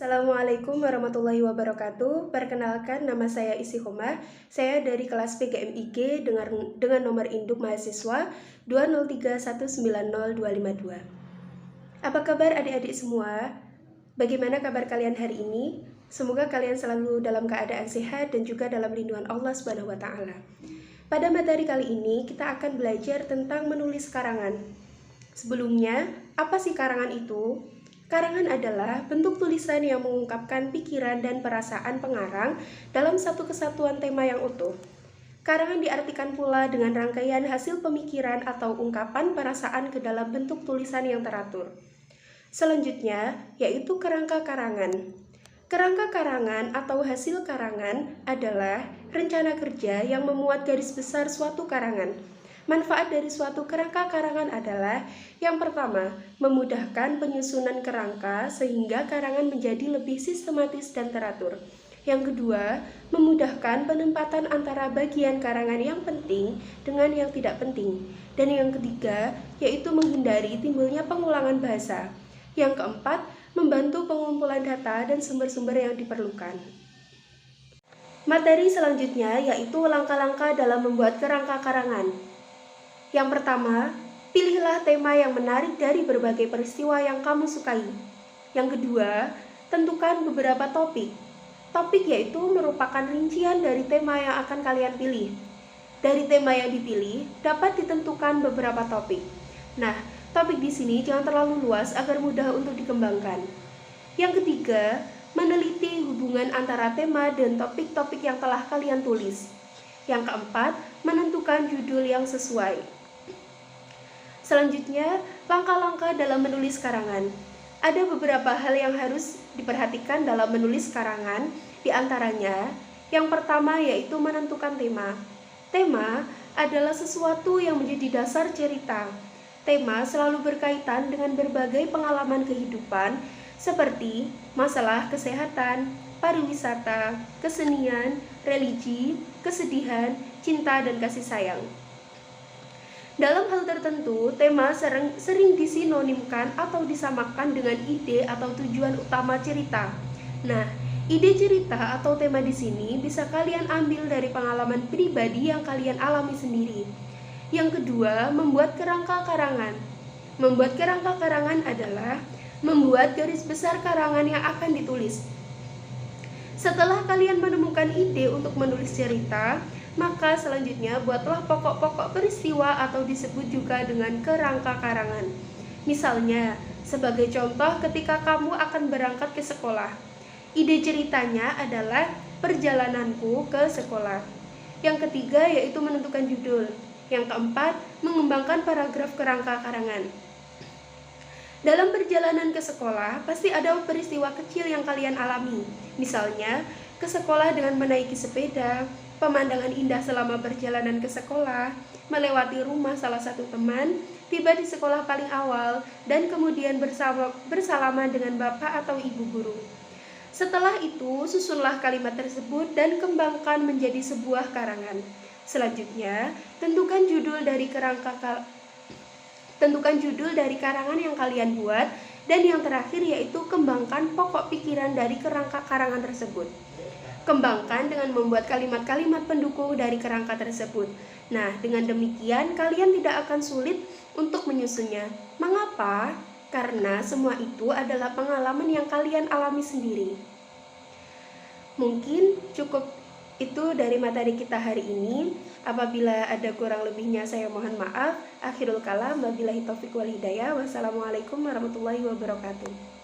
Assalamualaikum warahmatullahi wabarakatuh. Perkenalkan, nama saya Isikhomah. Saya dari kelas PGMIG dengan nomor induk mahasiswa 203190252. Apa kabar adik-adik semua? Bagaimana kabar kalian hari ini? Semoga kalian selalu dalam keadaan sehat dan juga dalam lindungan Allah Subhanahu wa taala. Pada materi kali ini kita akan belajar tentang menulis karangan. Sebelumnya, apa sih karangan itu? Karangan adalah bentuk tulisan yang mengungkapkan pikiran dan perasaan pengarang dalam satu kesatuan tema yang utuh. Karangan diartikan pula dengan rangkaian hasil pemikiran atau ungkapan perasaan ke dalam bentuk tulisan yang teratur. Selanjutnya, yaitu kerangka karangan. Kerangka karangan atau hasil karangan adalah rencana kerja yang memuat garis besar suatu karangan. Manfaat dari suatu kerangka karangan adalah yang pertama, memudahkan penyusunan kerangka sehingga karangan menjadi lebih sistematis dan teratur. Yang kedua, memudahkan penempatan antara bagian karangan yang penting dengan yang tidak penting. Dan yang ketiga, yaitu menghindari timbulnya pengulangan bahasa. Yang keempat, membantu pengumpulan data dan sumber-sumber yang diperlukan. Materi selanjutnya yaitu langkah-langkah dalam membuat kerangka karangan. Yang pertama, pilihlah tema yang menarik dari berbagai peristiwa yang kamu sukai. Yang kedua, tentukan beberapa topik. Topik yaitu merupakan rincian dari tema yang akan kalian pilih. Dari tema yang dipilih, dapat ditentukan beberapa topik. Nah, topik di sini jangan terlalu luas agar mudah untuk dikembangkan. Yang ketiga, meneliti hubungan antara tema dan topik-topik yang telah kalian tulis. Yang keempat, menentukan judul yang sesuai. Selanjutnya, langkah-langkah dalam menulis karangan. Ada beberapa hal yang harus diperhatikan dalam menulis karangan, di antaranya, yang pertama yaitu menentukan tema. Tema adalah sesuatu yang menjadi dasar cerita. Tema selalu berkaitan dengan berbagai pengalaman kehidupan, seperti masalah kesehatan, pariwisata, kesenian, religi, kesedihan, cinta, dan kasih sayang. Dalam hal tertentu, tema sering disinonimkan atau disamakan dengan ide atau tujuan utama cerita. Nah, ide cerita atau tema di sini bisa kalian ambil dari pengalaman pribadi yang kalian alami sendiri. Yang kedua, membuat kerangka karangan. Membuat kerangka karangan adalah membuat garis besar karangan yang akan ditulis. Setelah kalian menemukan ide untuk menulis cerita, maka selanjutnya buatlah pokok-pokok peristiwa atau disebut juga dengan kerangka karangan. Misalnya, sebagai contoh ketika kamu akan berangkat ke sekolah. Ide ceritanya adalah perjalananku ke sekolah. Yang ketiga yaitu menentukan judul. Yang keempat, mengembangkan paragraf kerangka karangan. Dalam perjalanan ke sekolah, pasti ada peristiwa kecil yang kalian alami. Misalnya, ke sekolah dengan menaiki sepeda, pemandangan indah selama perjalanan ke sekolah, melewati rumah salah satu teman, tiba di sekolah paling awal, dan kemudian bersalaman dengan bapak atau ibu guru. Setelah itu, susunlah kalimat tersebut dan kembangkan menjadi sebuah karangan. Selanjutnya, tentukan judul dari karangan yang kalian buat, dan yang terakhir yaitu kembangkan pokok pikiran dari kerangka karangan tersebut. Kembangkan dengan membuat kalimat-kalimat pendukung dari kerangka tersebut. Nah, dengan demikian kalian tidak akan sulit untuk menyusunnya. Mengapa? Karena semua itu adalah pengalaman yang kalian alami sendiri. Mungkin cukup itu dari materi kita hari ini. Apabila ada kurang lebihnya saya mohon maaf. Akhirul kalam, wabillahi taufiq wal hidayah. Wassalamualaikum warahmatullahi wabarakatuh.